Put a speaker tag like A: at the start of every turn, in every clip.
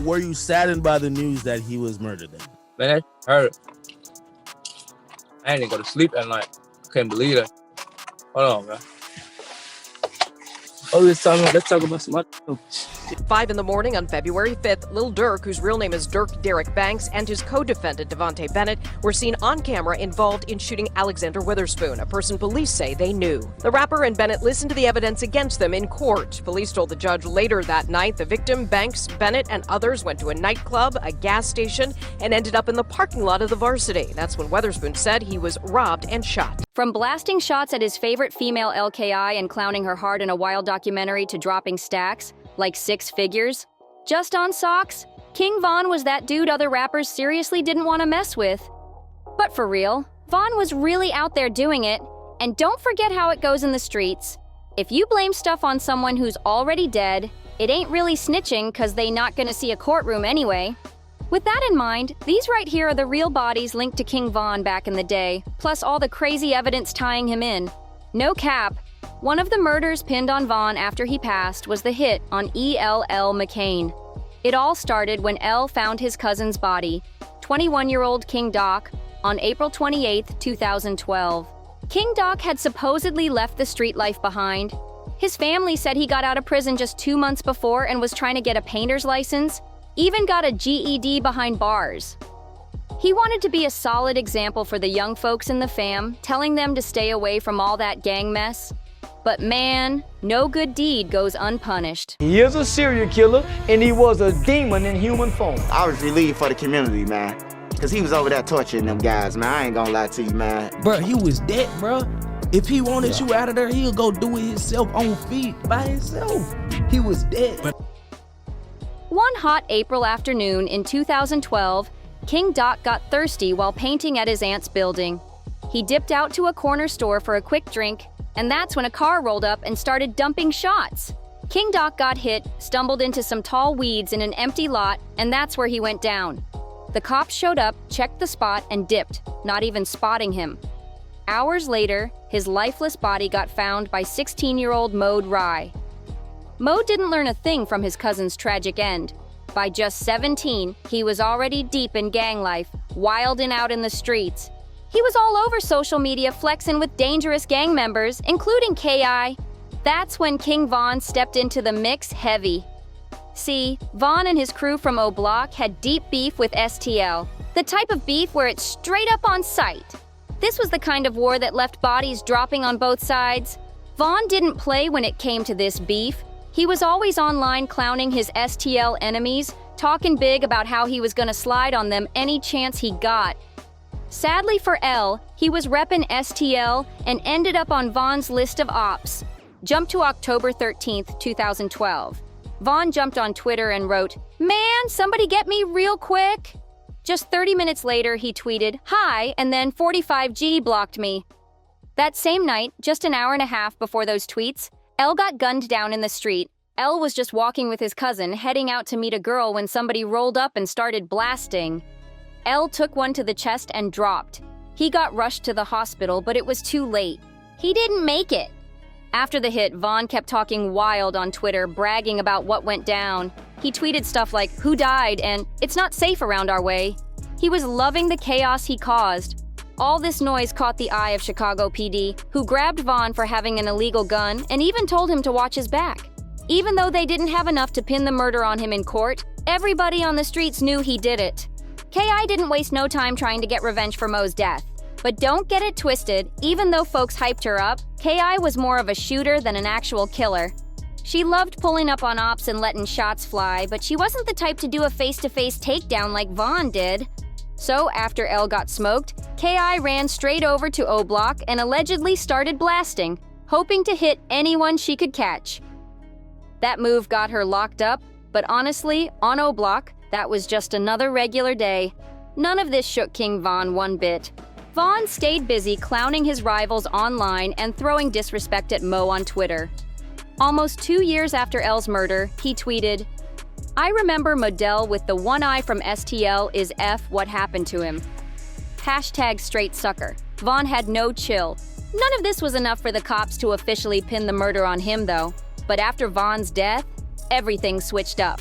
A: were you saddened by the news that he was murdered then?
B: Man, I heard it. I didn't go to sleep at night. I couldn't believe it. Hold on, man. Oh, let's talk about some other.
C: 5 in the morning on February 5th, Lil Durk, whose real name is Dirk Derek Banks, and his co-defendant, Devontae Bennett, were seen on camera involved in shooting Alexander Witherspoon, a person police say they knew. The rapper and Bennett listened to the evidence against them in court. Police told the judge later that night the victim, Banks, Bennett, and others went to a nightclub, a gas station, and ended up in the parking lot of the Varsity. That's when Witherspoon said he was robbed and shot.
D: From blasting shots at his favorite female LKI and clowning her hard in a wild documentary to dropping stacks, like 6 figures, just on socks, King Von was that dude other rappers seriously didn't want to mess with. But for real, Von was really out there doing it, and don't forget how it goes in the streets. If you blame stuff on someone who's already dead, it ain't really snitching cause they not gonna see a courtroom anyway. With that in mind, these right here are the real bodies linked to King Von back in the day, plus all the crazy evidence tying him in. No cap, one of the murders pinned on Von after he passed was the hit on E.L.L. McCain. It all started when L found his cousin's body, 21-year-old King Doc, on April 28, 2012. King Doc had supposedly left the street life behind. His family said he got out of prison just 2 months before and was trying to get a painter's license, even got a GED behind bars. He wanted to be a solid example for the young folks in the fam, telling them to stay away from all that gang mess. But man, no good deed goes unpunished.
E: He is a serial killer, and he was a demon in human form.
F: I was relieved for the community, man. Because he was over there torturing them guys, man. I ain't gonna lie to you, man.
A: Bro, he was dead, bro. If he wanted you out of there, he'll go do it himself on feet by himself. He was dead.
D: One hot April afternoon in 2012, King Doc got thirsty while painting at his aunt's building. He dipped out to a corner store for a quick drink, and that's when a car rolled up and started dumping shots. King Doc got hit, stumbled into some tall weeds in an empty lot, and that's where he went down. The cops showed up, checked the spot, and dipped, not even spotting him. Hours later, his lifeless body got found by 16-year-old Mode Rye. Mode didn't learn a thing from his cousin's tragic end. By just 17, he was already deep in gang life, wild and out in the streets. He was all over social media flexing with dangerous gang members, including K.I. That's when King Von stepped into the mix heavy. See, Von and his crew from O Block had deep beef with STL, the type of beef where it's straight up on sight. This was the kind of war that left bodies dropping on both sides. Von didn't play when it came to this beef. He was always online clowning his STL enemies, talking big about how he was gonna slide on them any chance he got. Sadly for L, he was reppin' STL and ended up on Von's list of ops. Jump to October 13th, 2012. Von jumped on Twitter and wrote, "Man, somebody get me real quick." Just 30 minutes later, he tweeted, "Hi," and then 45G blocked me. That same night, just an hour and a half before those tweets, L got gunned down in the street. L was just walking with his cousin, heading out to meet a girl when somebody rolled up and started blasting. L took one to the chest and dropped. He got rushed to the hospital, but it was too late. He didn't make it. After the hit, Von kept talking wild on Twitter, bragging about what went down. He tweeted stuff like, "Who died?" and "It's not safe around our way." He was loving the chaos he caused. All this noise caught the eye of Chicago PD, who grabbed Von for having an illegal gun and even told him to watch his back. Even though they didn't have enough to pin the murder on him in court, everybody on the streets knew he did it. K.I. didn't waste no time trying to get revenge for Mo's death. But don't get it twisted, even though folks hyped her up, K.I. was more of a shooter than an actual killer. She loved pulling up on ops and letting shots fly, but she wasn't the type to do a face-to-face takedown like Von did. So after L got smoked, K.I. ran straight over to O Block and allegedly started blasting, hoping to hit anyone she could catch. That move got her locked up, but honestly, on O Block, that was just another regular day. None of this shook King Von one bit. Von stayed busy clowning his rivals online and throwing disrespect at Mo on Twitter. Almost 2 years after L's murder, he tweeted, "I remember Modell with the one eye from STL is F what happened to him. Hashtag straight sucker." Von had no chill. None of this was enough for the cops to officially pin the murder on him though. But after Von's death, everything switched up.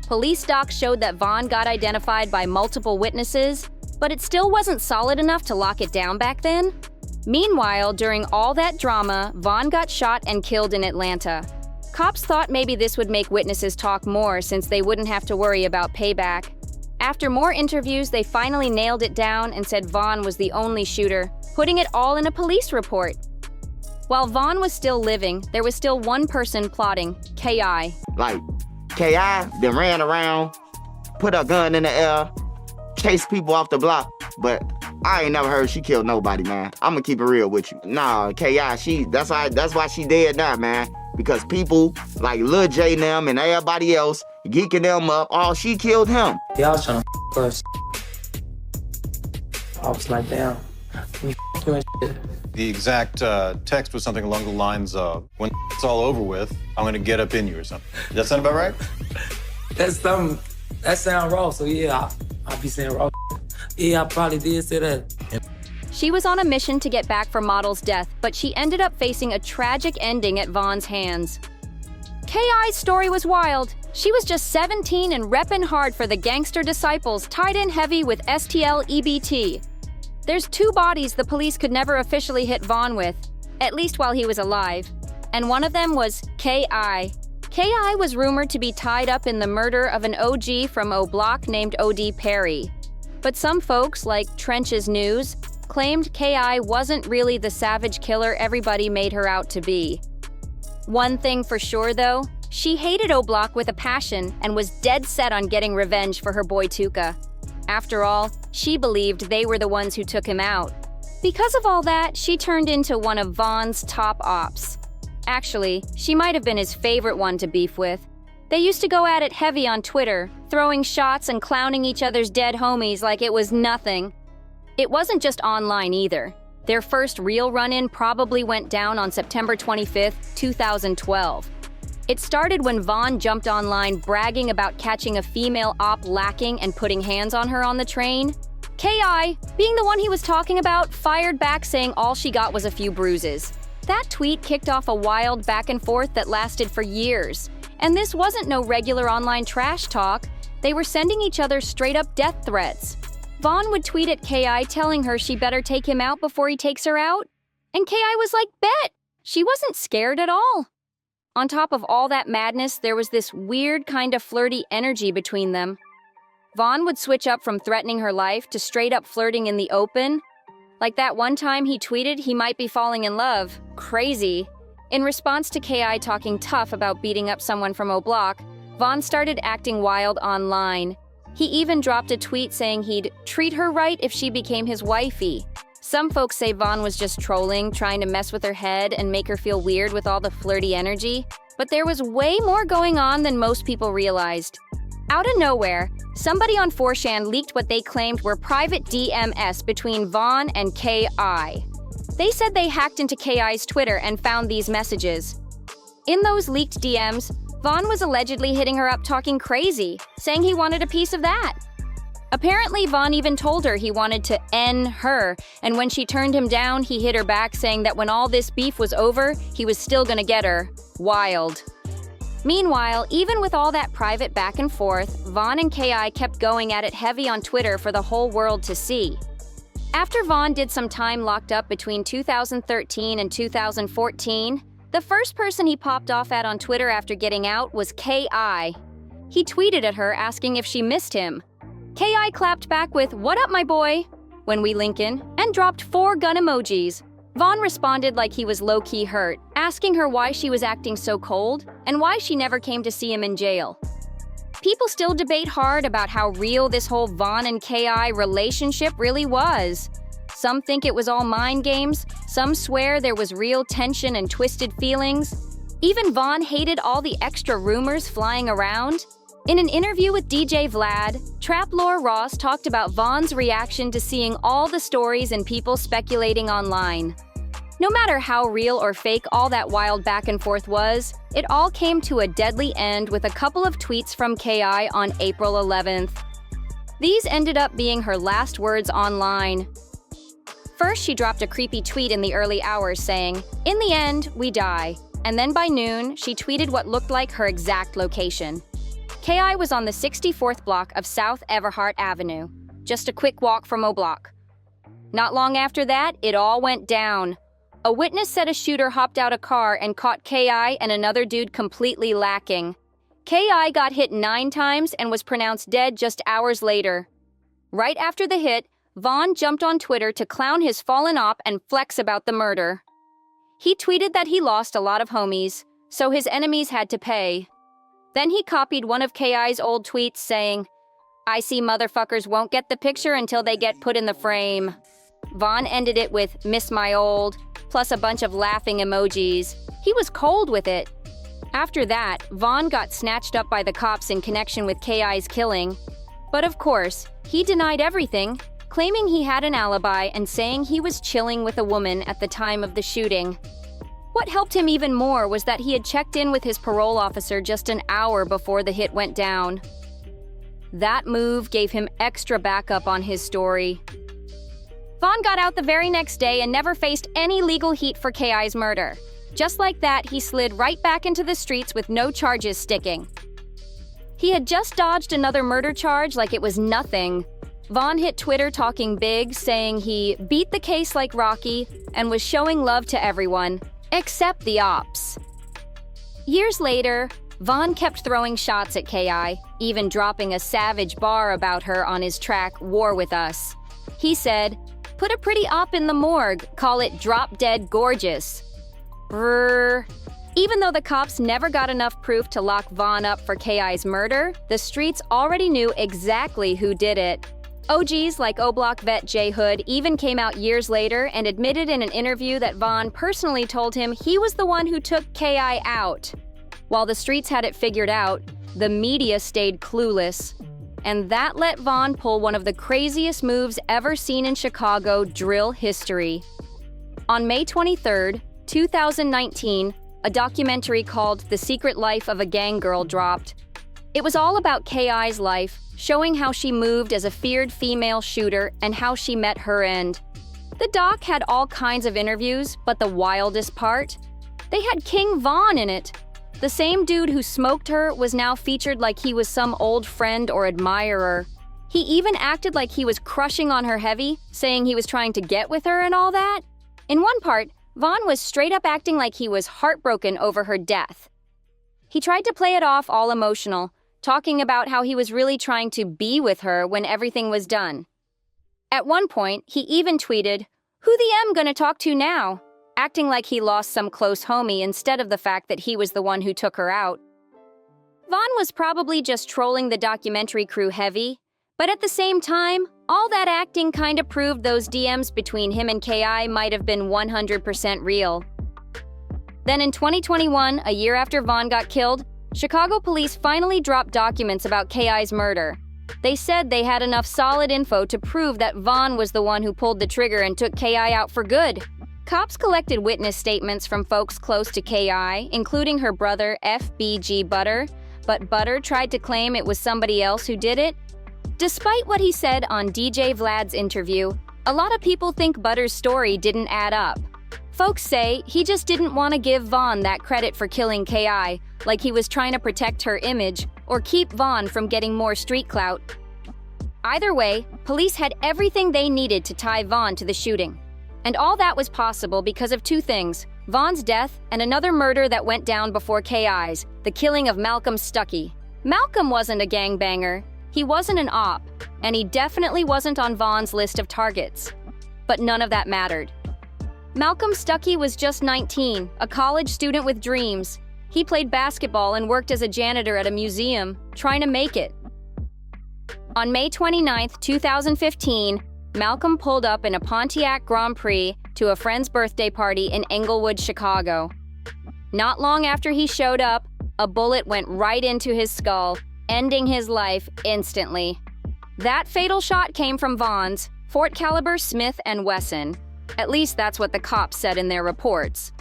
D: Police docs showed that Vaughn got identified by multiple witnesses, but it still wasn't solid enough to lock it down back then. Meanwhile, during all that drama, Vaughn got shot and killed in Atlanta. Cops thought maybe this would make witnesses talk more since they wouldn't have to worry about payback. After more interviews, they finally nailed it down and said Vaughn was the only shooter, putting it all in a police report. While Vaughn was still living, there was still one person plotting, K.I.
F: Like, K.I. then ran around, put a gun in the air, chased people off the block, but I ain't never heard she killed nobody, man. I'ma keep it real with you. Nah, K.I., that's why she dead now, man. Because people like Lil J and them and everybody else geeking them up, she killed him.
G: Y'all was trying to us. I was like, damn, can you you and shit?
H: The exact text was something along the lines of, when it's all over with, I'm gonna get up in you or something. Does that sound about right?
G: That sound raw, so yeah, I'll be saying raw. Yeah, I probably did say that.
D: She was on a mission to get back from Model's death, but she ended up facing a tragic ending at Vaughn's hands. K.I.'s story was wild. She was just 17 and reppin' hard for the gangster disciples, tied in heavy with STL EBT. There's two bodies the police could never officially hit Vaughn with, at least while he was alive, and one of them was K.I. K.I. was rumored to be tied up in the murder of an OG from O Block named O.D. Perry. But some folks, like Trench's News, claimed K.I. wasn't really the savage killer everybody made her out to be. One thing for sure, though, she hated O Block with a passion and was dead set on getting revenge for her boy Tuka. After all, she believed they were the ones who took him out. Because of all that, she turned into one of Vaughn's top ops. Actually, she might have been his favorite one to beef with. They used to go at it heavy on Twitter, throwing shots and clowning each other's dead homies like it was nothing. It wasn't just online either. Their first real run-in probably went down on September 25th, 2012. It started when Vaughn jumped online bragging about catching a female op lacking and putting hands on her on the train. K.I., being the one he was talking about, fired back saying all she got was a few bruises. That tweet kicked off a wild back and forth that lasted for years. And this wasn't no regular online trash talk. They were sending each other straight-up death threats. Vaughn would tweet at K.I. telling her she better take him out before he takes her out. And K.I. was like, bet! She wasn't scared at all. On top of all that madness, there was this weird kind of flirty energy between them. Vaughn would switch up from threatening her life to straight-up flirting in the open. Like that one time he tweeted he might be falling in love. Crazy. In response to K.I. talking tough about beating up someone from O Block, Vaughn started acting wild online. He even dropped a tweet saying he'd treat her right if she became his wifey. Some folks say Vaughn was just trolling, trying to mess with her head and make her feel weird with all the flirty energy. But there was way more going on than most people realized. Out of nowhere, somebody on 4chan leaked what they claimed were private DMs between Vaughn and K.I. They said they hacked into K.I.'s Twitter and found these messages. In those leaked DMs, Vaughn was allegedly hitting her up talking crazy, saying he wanted a piece of that. Apparently, Vaughn even told her he wanted to N her, and when she turned him down, he hit her back saying that when all this beef was over, he was still gonna get her. Wild. Meanwhile, even with all that private back and forth, Vaughn and K.I. kept going at it heavy on Twitter for the whole world to see. After Vaughn did some time locked up between 2013 and 2014, the first person he popped off at on Twitter after getting out was K.I. He tweeted at her asking if she missed him. K.I. clapped back with, "What up, my boy?" when we link in, and dropped 4 gun emojis. Vaughn responded like he was low-key hurt, asking her why she was acting so cold and why she never came to see him in jail. People still debate hard about how real this whole Vaughn and K.I. relationship really was. Some think it was all mind games, some swear there was real tension and twisted feelings. Even Vaughn hated all the extra rumors flying around. In an interview with DJ Vlad, Trap Lore Ross talked about Vaughn's reaction to seeing all the stories and people speculating online. No matter how real or fake all that wild back and forth was, it all came to a deadly end with a couple of tweets from K.I. on April 11th. These ended up being her last words online. First, she dropped a creepy tweet in the early hours saying, "In the end, we die." And then by noon, she tweeted what looked like her exact location. K.I. was on the 64th block of South Everhart Avenue, just a quick walk from O Block. Not long after that, it all went down. A witness said a shooter hopped out a car and caught K.I. and another dude completely lacking. K.I. got hit 9 times and was pronounced dead just hours later. Right after the hit, Vaughn jumped on Twitter to clown his fallen op and flex about the murder. He tweeted that he lost a lot of homies, so his enemies had to pay. Then he copied one of K.I.'s old tweets saying, "I see motherfuckers won't get the picture until they get put in the frame." Vaughn ended it with "miss my old," plus a bunch of laughing emojis. He was cold with it. After that, Vaughn got snatched up by the cops in connection with K.I.'s killing. But of course, he denied everything, claiming he had an alibi and saying he was chilling with a woman at the time of the shooting. What helped him even more was that he had checked in with his parole officer just an hour before the hit went down. That move gave him extra backup on his story. Vaughn got out the very next day and never faced any legal heat for K.I.'s murder. Just like that, he slid right back into the streets with no charges sticking. He had just dodged another murder charge like it was nothing. Vaughn hit Twitter talking big, saying he beat the case like Rocky and was showing love to everyone, except the ops. Years later, Vaughn kept throwing shots at K.I., even dropping a savage bar about her on his track War With Us. He said, "Put a pretty op in the morgue, call it Drop Dead Gorgeous." Brrr. Even though the cops never got enough proof to lock Vaughn up for K.I.'s murder, the streets already knew exactly who did it. OGs like O-Block vet J. Hood even came out years later and admitted in an interview that Vaughn personally told him he was the one who took K.I. out. While the streets had it figured out, the media stayed clueless. And that let Vaughn pull one of the craziest moves ever seen in Chicago drill history. On May 23, 2019, a documentary called The Secret Life of a Gang Girl dropped. It was all about K.I.'s life, showing how she moved as a feared female shooter and how she met her end. The doc had all kinds of interviews, but the wildest part? They had King Vaughn in it. The same dude who smoked her was now featured like he was some old friend or admirer. He even acted like he was crushing on her heavy, saying he was trying to get with her and all that. In one part, Vaughn was straight up acting like he was heartbroken over her death. He tried to play it off all emotional, talking about how he was really trying to be with her when everything was done. At one point, he even tweeted, "Who the M gonna talk to now?" acting like he lost some close homie instead of the fact that he was the one who took her out. Vaughn was probably just trolling the documentary crew heavy, but at the same time, all that acting kinda proved those DMs between him and K.I. might have been 100% real. Then in 2021, a year after Vaughn got killed, Chicago police finally dropped documents about K.I.'s murder. They said they had enough solid info to prove that Vaughn was the one who pulled the trigger and took K.I. out for good. Cops collected witness statements from folks close to K.I., including her brother F.B.G. Butter, but Butter tried to claim it was somebody else who did it. Despite what he said on DJ Vlad's interview, a lot of people think Butter's story didn't add up. Folks say he just didn't want to give Vaughn that credit for killing K.I., like he was trying to protect her image or keep Vaughn from getting more street clout. Either way, police had everything they needed to tie Vaughn to the shooting. And all that was possible because of two things: Vaughn's death and another murder that went down before K.I.'s, the killing of Malcolm Stuckey. Malcolm wasn't a gangbanger, he wasn't an op, and he definitely wasn't on Vaughn's list of targets. But none of that mattered. Malcolm Stuckey was just 19, a college student with dreams. He played basketball and worked as a janitor at a museum, trying to make it. On May 29, 2015, Malcolm pulled up in a Pontiac Grand Prix to a friend's birthday party in Englewood, Chicago. Not long after he showed up, a bullet went right into his skull, ending his life instantly. That fatal shot came from Vaughn's .40 caliber Smith & Wesson. At least that's what the cops said in their reports.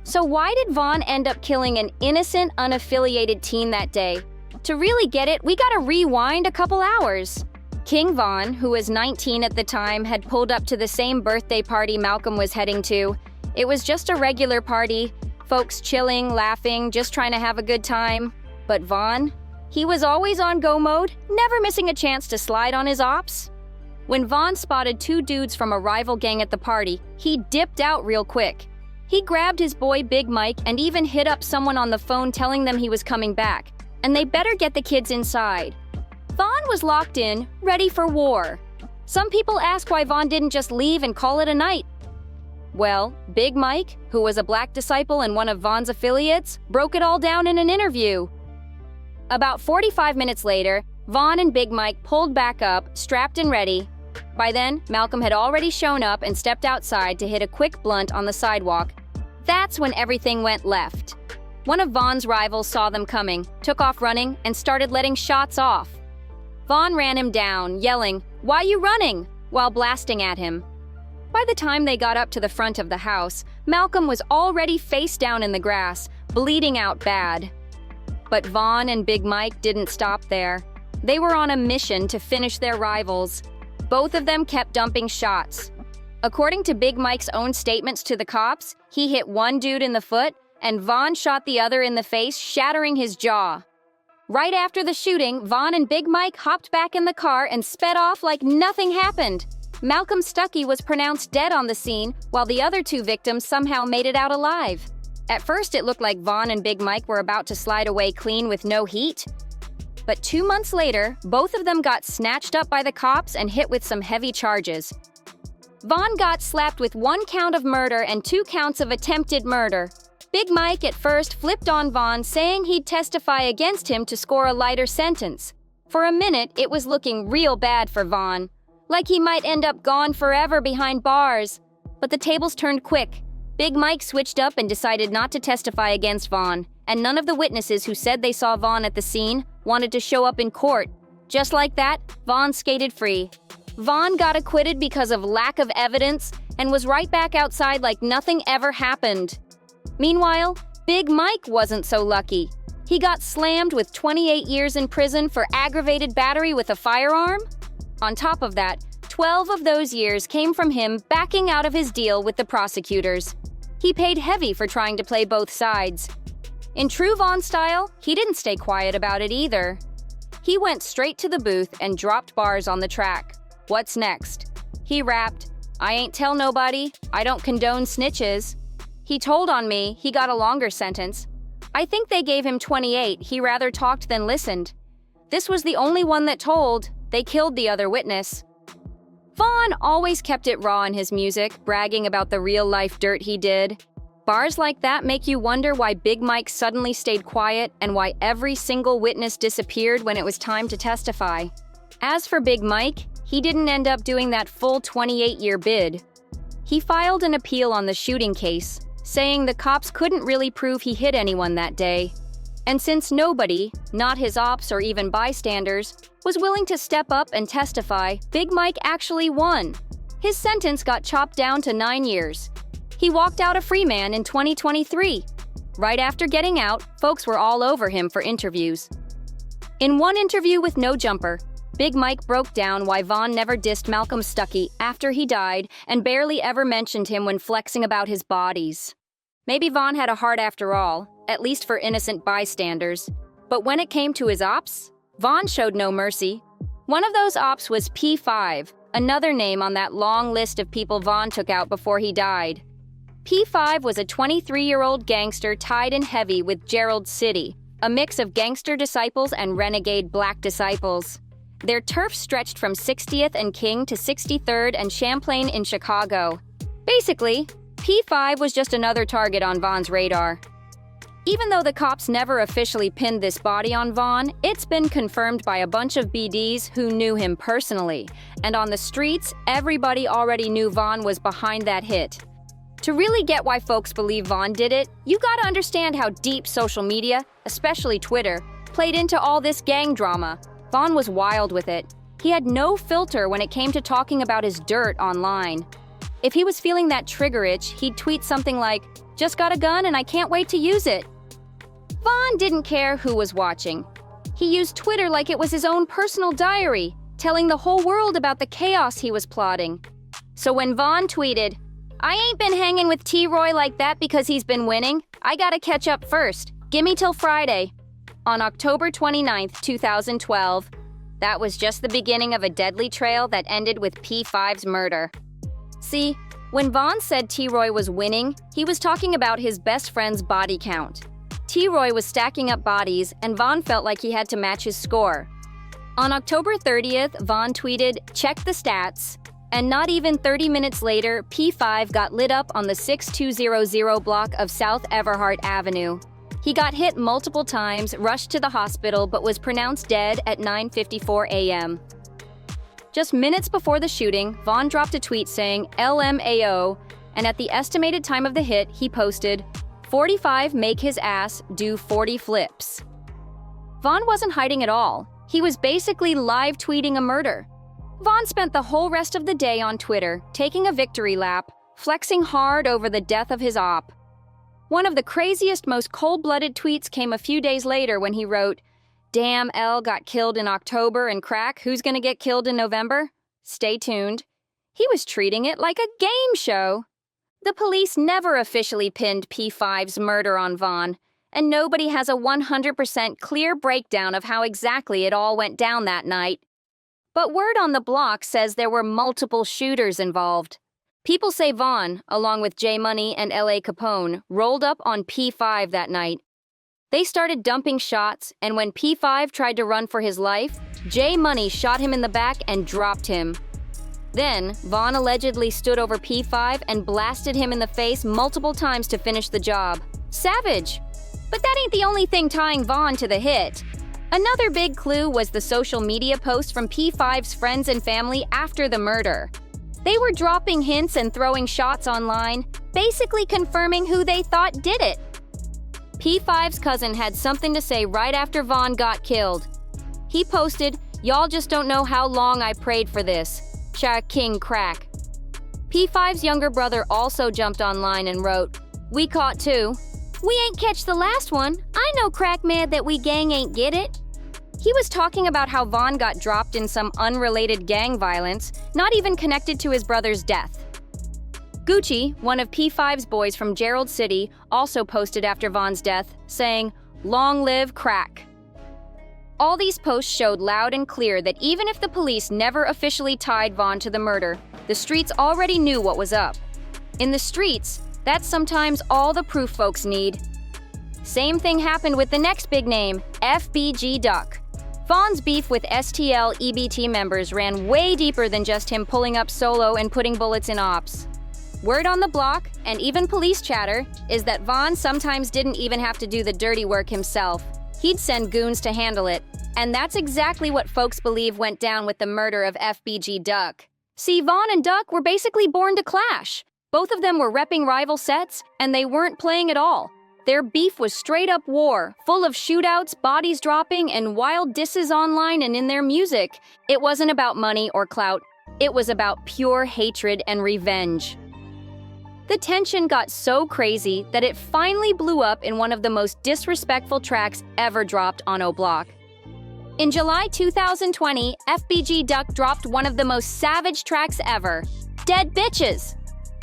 D: So why did Vaughn end up killing an innocent, unaffiliated teen that day? To really get it, we gotta rewind a couple hours. King Vaughn, who was 19 at the time, had pulled up to the same birthday party Malcolm was heading to. It was just a regular party, folks chilling, laughing, just trying to have a good time. But Vaughn? He was always on go mode, never missing a chance to slide on his ops. When Vaughn spotted two dudes from a rival gang at the party, he dipped out real quick. He grabbed his boy Big Mike and even hit up someone on the phone telling them he was coming back, and they better get the kids inside. Vaughn was locked in, ready for war. Some people ask why Vaughn didn't just leave and call it a night. Well, Big Mike, who was a black disciple and one of Vaughn's affiliates, broke it all down in an interview. About 45 minutes later, Vaughn and Big Mike pulled back up, strapped and ready. By then, Malcolm had already shown up and stepped outside to hit a quick blunt on the sidewalk. That's when everything went left. One of Vaughn's rivals saw them coming, took off running, and started letting shots off. Vaughn ran him down, yelling, "Why you running?" while blasting at him. By the time they got up to the front of the house, Malcolm was already face down in the grass, bleeding out bad. But Vaughn and Big Mike didn't stop there. They were on a mission to finish their rivals. Both of them kept dumping shots. According to Big Mike's own statements to the cops, he hit one dude in the foot, and Vaughn shot the other in the face, shattering his jaw. Right after the shooting, Vaughn and Big Mike hopped back in the car and sped off like nothing happened. Malcolm Stuckey was pronounced dead on the scene, while the other two victims somehow made it out alive. At first, it looked like Vaughn and Big Mike were about to slide away clean with no heat. But 2 months later, both of them got snatched up by the cops and hit with some heavy charges. Vaughn got slapped with 1 count of murder and 2 counts of attempted murder. Big Mike at first flipped on Vaughn, saying he'd testify against him to score a lighter sentence. For a minute, it was looking real bad for Vaughn, like he might end up gone forever behind bars. But the tables turned quick. Big Mike switched up and decided not to testify against Vaughn, and none of the witnesses who said they saw Vaughn at the scene wanted to show up in court. Just like that, Vaughn skated free. Vaughn got acquitted because of lack of evidence and was right back outside like nothing ever happened. Meanwhile, Big Mike wasn't so lucky. He got slammed with 28 years in prison for aggravated battery with a firearm. On top of that, 12 of those years came from him backing out of his deal with the prosecutors. He paid heavy for trying to play both sides. In true Vaughn style, he didn't stay quiet about it either. He went straight to the booth and dropped bars on the track. What's next? He rapped, "I ain't tell nobody, I don't condone snitches." He told on me, he got a longer sentence. I think they gave him 28, he rather talked than listened. This was the only one that told, they killed the other witness. Vaughn always kept it raw in his music, bragging about the real-life dirt he did. Bars like that make you wonder why Big Mike suddenly stayed quiet and why every single witness disappeared when it was time to testify. As for Big Mike, he didn't end up doing that full 28-year bid. He filed an appeal on the shooting case, saying the cops couldn't really prove he hit anyone that day. And since nobody, not his ops or even bystanders, was willing to step up and testify, Big Mike actually won. His sentence got chopped down to 9 years. He walked out a free man in 2023. Right after getting out, folks were all over him for interviews. In one interview with No Jumper, Big Mike broke down why Vaughn never dissed Malcolm Stuckey after he died and barely ever mentioned him when flexing about his bodies. Maybe Vaughn had a heart after all, at least for innocent bystanders. But when it came to his ops, Vaughn showed no mercy. One of those ops was P5, another name on that long list of people Vaughn took out before he died. P5 was a 23-year-old gangster tied in heavy with Gerald City, a mix of gangster disciples and renegade black disciples. Their turf stretched from 60th and King to 63rd and Champlain in Chicago. Basically, P5 was just another target on Vaughn's radar. Even though the cops never officially pinned this body on Vaughn, it's been confirmed by a bunch of BDs who knew him personally. And on the streets, everybody already knew Vaughn was behind that hit. To really get why folks believe Vaughn did it, you gotta understand how deep social media, especially Twitter, played into all this gang drama. Vaughn was wild with it. He had no filter when it came to talking about his dirt online. If he was feeling that trigger itch, he'd tweet something like, "Just got a gun and I can't wait to use it." Vaughn didn't care who was watching. He used Twitter like it was his own personal diary, telling the whole world about the chaos he was plotting. So when Vaughn tweeted, "I ain't been hanging with T-Roy like that because he's been winning. I gotta catch up first. Gimme till Friday." on October 29, 2012. That was just the beginning of a deadly trail that ended with P5's murder. See, when Vaughn said T-Roy was winning, he was talking about his best friend's body count. T-Roy was stacking up bodies, and Vaughn felt like he had to match his score. On October 30th, Vaughn tweeted, "Check the stats." And not even 30 minutes later, P5 got lit up on the 6200 block of South Everhart Avenue. He got hit multiple times, rushed to the hospital, but was pronounced dead at 9:54 a.m. Just minutes before the shooting, Vaughn dropped a tweet saying LMAO, and at the estimated time of the hit, he posted, 45 make his ass do 40 flips. Vaughn wasn't hiding at all. He was basically live tweeting a murder. Vaughn spent the whole rest of the day on Twitter, taking a victory lap, flexing hard over the death of his op. One of the craziest, most cold-blooded tweets came a few days later when he wrote, "Damn, L got killed in October and crack, who's gonna get killed in November? Stay tuned." He was treating it like a game show. The police never officially pinned P5's murder on Vaughn, and nobody has a 100% clear breakdown of how exactly it all went down that night. But word on the block says there were multiple shooters involved. People say Vaughn, along with J Money and L.A. Capone, rolled up on P5 that night. They started dumping shots, and when P5 tried to run for his life, J Money shot him in the back and dropped him. Then, Vaughn allegedly stood over P5 and blasted him in the face multiple times to finish the job. Savage! But that ain't the only thing tying Vaughn to the hit. Another big clue was the social media post from P5's friends and family after the murder. They were dropping hints and throwing shots online, basically confirming who they thought did it. P5's cousin had something to say right after Vaughn got killed. He posted, "Y'all just don't know how long I prayed for this. Cha King Crack." P5's younger brother also jumped online and wrote, "We caught two. We ain't catch the last one. I know crack mad that we gang ain't get it." He was talking about how Vaughn got dropped in some unrelated gang violence, not even connected to his brother's death. Gucci, one of P5's boys from Gerald City, also posted after Vaughn's death, saying, "Long live crack." All these posts showed loud and clear that even if the police never officially tied Vaughn to the murder, the streets already knew what was up. In the streets, that's sometimes all the proof folks need. Same thing happened with the next big name, FBG Duck. Vaughn's beef with STL EBT members ran way deeper than just him pulling up solo and putting bullets in ops. Word on the block, and even police chatter, is that Vaughn sometimes didn't even have to do the dirty work himself. He'd send goons to handle it, and that's exactly what folks believe went down with the murder of FBG Duck. See, Vaughn and Duck were basically born to clash. Both of them were repping rival sets, and they weren't playing at all. Their beef was straight-up war, full of shootouts, bodies dropping, and wild disses online and in their music. It wasn't about money or clout. It was about pure hatred and revenge. The tension got so crazy that it finally blew up in one of the most disrespectful tracks ever dropped on O-Block. In July 2020, FBG Duck dropped one of the most savage tracks ever, Dead Bitches.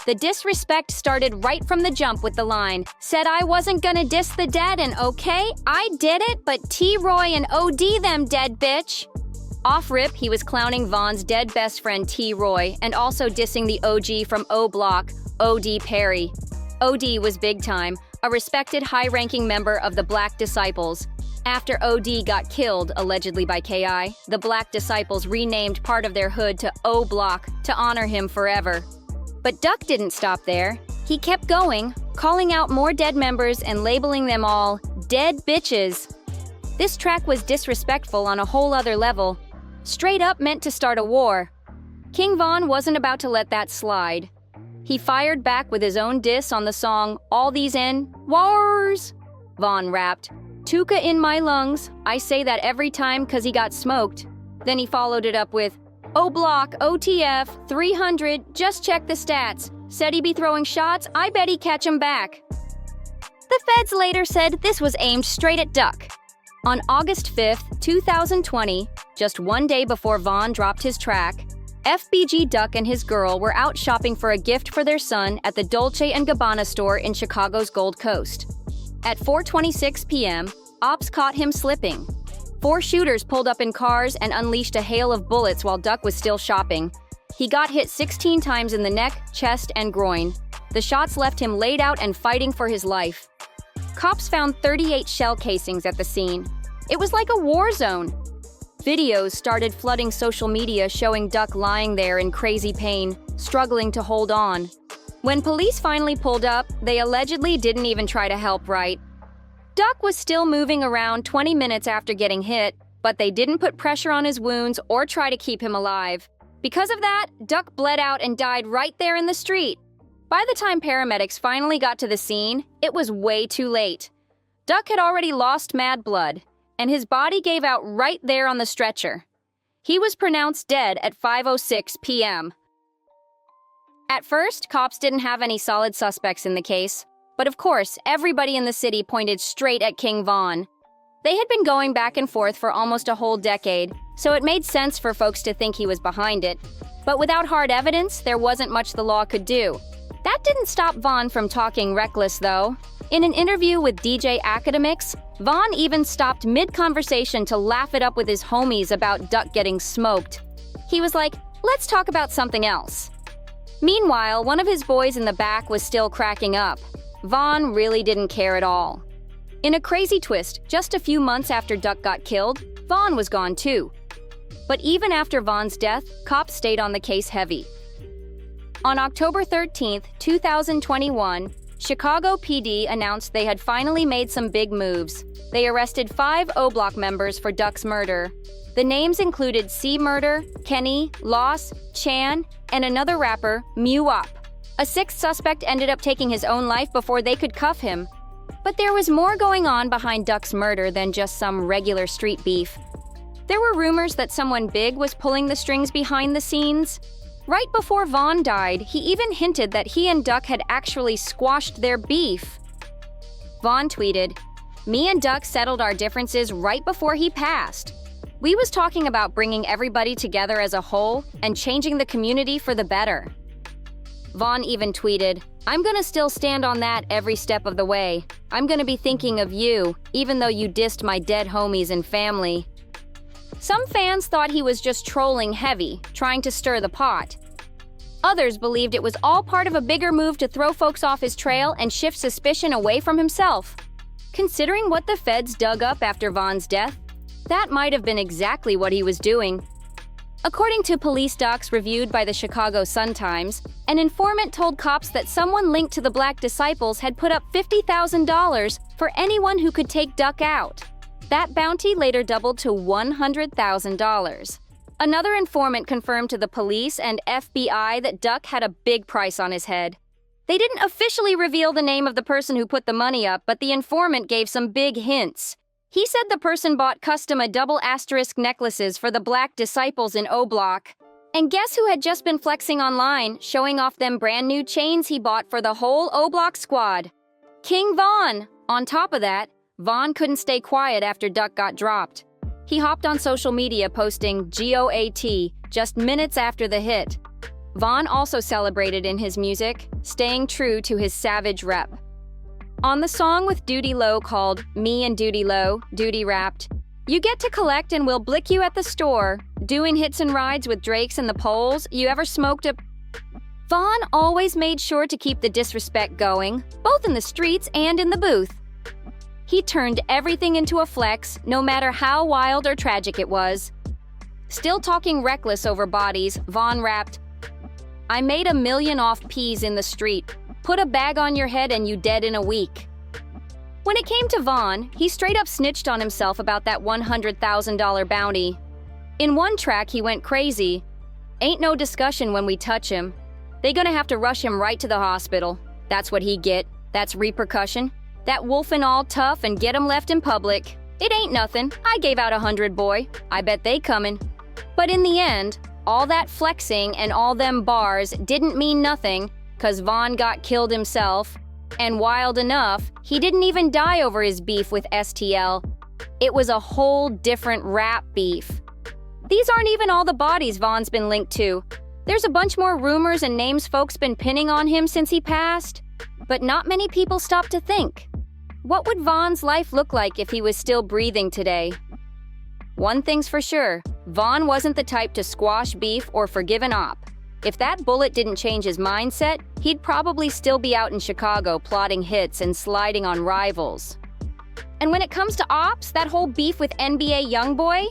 D: The disrespect started right from the jump with the line, "Said I wasn't gonna diss the dead, and okay, I did it, but T-Roy and OD them dead bitch." Off-rip, he was clowning Vaughn's dead best friend T-Roy and also dissing the OG from O-Block, OD Perry. OD was big time, a respected high-ranking member of the Black Disciples. After OD got killed, allegedly by KI, the Black Disciples renamed part of their hood to O-Block to honor him forever. But Duck didn't stop there. He kept going, calling out more dead members and labeling them all dead bitches. This track was disrespectful on a whole other level. Straight up meant to start a war. King Von wasn't about to let that slide. He fired back with his own diss on the song All These N Wars. Von rapped, "Tuka in my lungs, I say that every time 'cause he got smoked." Then he followed it up with, "O-Block, OTF, 300, just check the stats. Said he be throwing shots, I bet he catch 'em back." The feds later said this was aimed straight at Duck. On August 5th, 2020, just one day before Vaughn dropped his track, FBG Duck and his girl were out shopping for a gift for their son at the Dolce & Gabbana store in Chicago's Gold Coast. At 4:26 p.m., ops caught him slipping. 4 shooters pulled up in cars and unleashed a hail of bullets while Duck was still shopping. He got hit 16 times in the neck, chest, and groin. The shots left him laid out and fighting for his life. Cops found 38 shell casings at the scene. It was like a war zone. Videos started flooding social media showing Duck lying there in crazy pain, struggling to hold on. When police finally pulled up, they allegedly didn't even try to help, right? Duck was still moving around 20 minutes after getting hit, but they didn't put pressure on his wounds or try to keep him alive. Because of that, Duck bled out and died right there in the street. By the time paramedics finally got to the scene, it was way too late. Duck had already lost mad blood, and his body gave out right there on the stretcher. He was pronounced dead at 5:06 p.m. At first, cops didn't have any solid suspects in the case, but of course, everybody in the city pointed straight at King Von. They had been going back and forth for almost a whole decade, so it made sense for folks to think he was behind it. But without hard evidence, there wasn't much the law could do. That didn't stop Von from talking reckless, though. In an interview with DJ Academics, Von even stopped mid-conversation to laugh it up with his homies about Duck getting smoked. He was like, "Let's talk about something else." Meanwhile, one of his boys in the back was still cracking up. Von really didn't care at all. In a crazy twist, just a few months after Duck got killed, Von was gone too. But even after Von's death, cops stayed on the case heavy. On October 13, 2021, Chicago PD announced they had finally made some big moves. They arrested 5 O-Block members for Duck's murder. The names included C. Murder, Kenny, Loss, Chan, and another rapper, Muwop. A 6th suspect ended up taking his own life before they could cuff him. But there was more going on behind Duck's murder than just some regular street beef. There were rumors that someone big was pulling the strings behind the scenes. Right before Von died, he even hinted that he and Duck had actually squashed their beef. Von tweeted, "Me and Duck settled our differences right before he passed. We was talking about bringing everybody together as a whole and changing the community for the better." Von even tweeted, "I'm gonna still stand on that every step of the way. I'm gonna be thinking of you, even though you dissed my dead homies and family." Some fans thought he was just trolling heavy, trying to stir the pot. Others believed it was all part of a bigger move to throw folks off his trail and shift suspicion away from himself. Considering what the feds dug up after Von's death, that might have been exactly what he was doing. According to police docs reviewed by the Chicago Sun-Times, an informant told cops that someone linked to the Black Disciples had put up $50,000 for anyone who could take Duck out. That bounty later doubled to $100,000. Another informant confirmed to the police and FBI that Duck had a big price on his head. They didn't officially reveal the name of the person who put the money up, but the informant gave some big hints. He said the person bought custom double asterisk necklaces for the Black Disciples in O-Block. And guess who had just been flexing online, showing off them brand new chains he bought for the whole O-Block squad? King Von! On top of that, Von couldn't stay quiet after Duck got dropped. He hopped on social media posting GOAT just minutes after the hit. Von also celebrated in his music, staying true to his savage rep. On the song with Duty Low called Me and Duty Low, Duty rapped, "You get to collect and we'll blick you at the store, doing hits and rides with Drakes and the Poles, you ever smoked a..." Von always made sure to keep the disrespect going, both in the streets and in the booth. He turned everything into a flex, no matter how wild or tragic it was. Still talking reckless over bodies, Von rapped, "I made $1 million off peas in the street. Put a bag on your head and you dead in a week." When it came to Von, he straight up snitched on himself about that $100,000 bounty. In one track, he went crazy. "Ain't no discussion when we touch him. They gonna have to rush him right to the hospital. That's what he get. That's repercussion. That wolfin' all tough and get him left in public. It ain't nothing. I gave out 100, boy. I bet they comin'." But in the end, all that flexing and all them bars didn't mean nothing, 'cause Von got killed himself. And wild enough, he didn't even die over his beef with STL. It was a whole different rap beef. These aren't even all the bodies Von's been linked to. There's a bunch more rumors and names folks been pinning on him since he passed. But not many people stop to think. What would Vaughn's life look like if he was still breathing today? One thing's for sure, Vaughn wasn't the type to squash beef or forgive an op. If that bullet didn't change his mindset, he'd probably still be out in Chicago plotting hits and sliding on rivals. And when it comes to ops, that whole beef with NBA YoungBoy?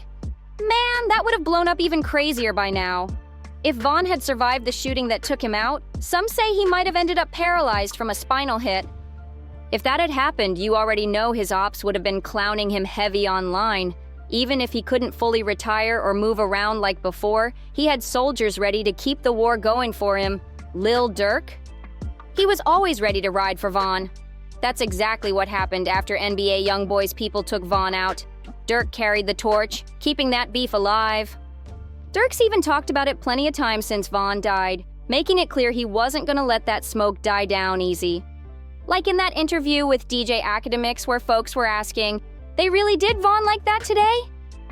D: Man, that would have blown up even crazier by now. If Vaughn had survived the shooting that took him out, some say he might have ended up paralyzed from a spinal hit. If that had happened, you already know his ops would have been clowning him heavy online. Even if he couldn't fully retire or move around like before, he had soldiers ready to keep the war going for him. Lil Durk? He was always ready to ride for Vaughn. That's exactly what happened after NBA YoungBoy's people took Vaughn out. Durk carried the torch, keeping that beef alive. Durk's even talked about it plenty of times since Vaughn died, making it clear he wasn't gonna let that smoke die down easy. Like in that interview with DJ Academics where folks were asking, they really did Vaughn like that today?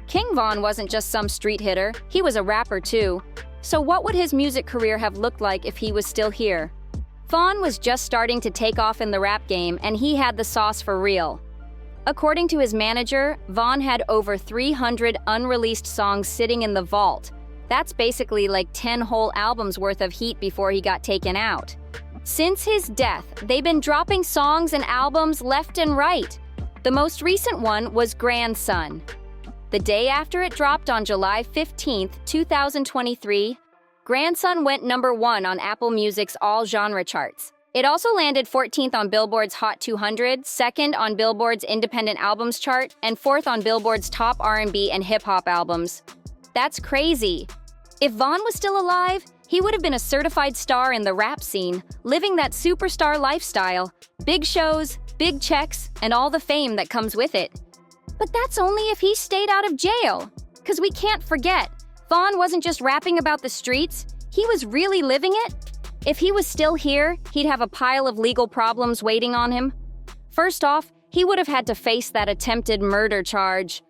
D: King Vaughn wasn't just some street hitter, he was a rapper too. So what would his music career have looked like if he was still here? Vaughn was just starting to take off in the rap game and he had the sauce for real. According to his manager, Vaughn had over 300 unreleased songs sitting in the vault. That's basically like 10 whole albums worth of heat before he got taken out. Since his death, they've been dropping songs and albums left and right. The most recent one was Grandson. The day after it dropped on July 15, 2023, Grandson went #1 on Apple Music's all-genre charts. It also landed 14th on Billboard's Hot 200, 2nd on Billboard's Independent Albums chart, and 4th on Billboard's Top R&B and Hip Hop Albums. That's crazy. If Vaughn was still alive, he would have been a certified star in the rap scene, living that superstar lifestyle, big shows, big checks, and all the fame that comes with it. But that's only if he stayed out of jail. 'Cause we can't forget, Vaughn wasn't just rapping about the streets, he was really living it. If he was still here, he'd have a pile of legal problems waiting on him. First off, he would have had to face that attempted murder charge.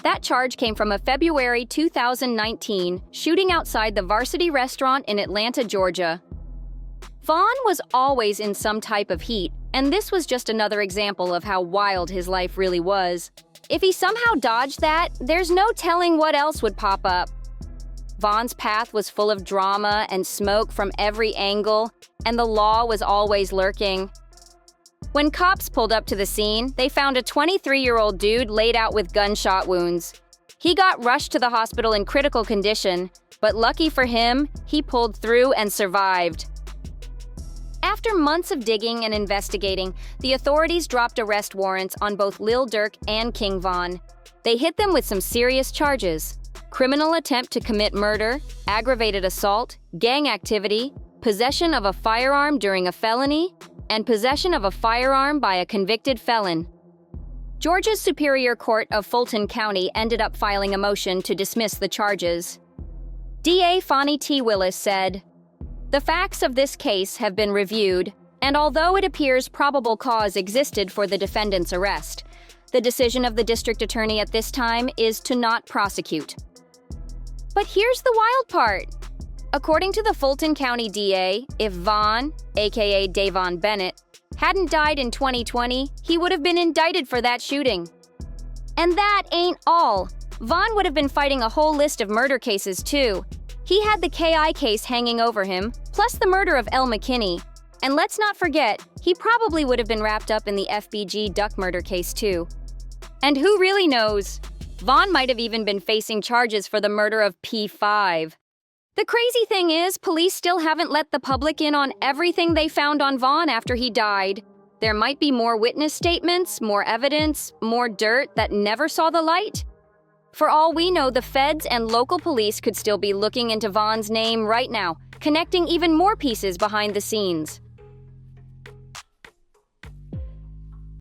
D: That charge came from a February 2019 shooting outside the Varsity Restaurant in Atlanta, Georgia. Vaughn was always in some type of heat, and this was just another example of how wild his life really was. If he somehow dodged that, there's no telling what else would pop up. Vaughn's path was full of drama and smoke from every angle, and the law was always lurking. When cops pulled up to the scene, they found a 23-year-old dude laid out with gunshot wounds. He got rushed to the hospital in critical condition, but lucky for him, he pulled through and survived. After months of digging and investigating, the authorities dropped arrest warrants on both Lil Durk and King Von. They hit them with some serious charges: criminal attempt to commit murder, aggravated assault, gang activity, possession of a firearm during a felony, and possession of a firearm by a convicted felon. Georgia's Superior Court of Fulton County ended up filing a motion to dismiss the charges. DA Fonnie T. Willis said, "The facts of this case have been reviewed, and although it appears probable cause existed for the defendant's arrest, the decision of the district attorney at this time is to not prosecute." But here's the wild part. According to the Fulton County DA, if Vaughn, aka Davon Bennett, hadn't died in 2020, he would have been indicted for that shooting. And that ain't all. Vaughn would have been fighting a whole list of murder cases too. He had the KI case hanging over him, plus the murder of Elle McKinney. And let's not forget, he probably would have been wrapped up in the FBG Duck murder case too. And who really knows? Vaughn might have even been facing charges for the murder of P5. The crazy thing is, police still haven't let the public in on everything they found on Vaughn after he died. There might be more witness statements, more evidence, more dirt that never saw the light. For all we know, the feds and local police could still be looking into Vaughn's name right now, connecting even more pieces behind the scenes.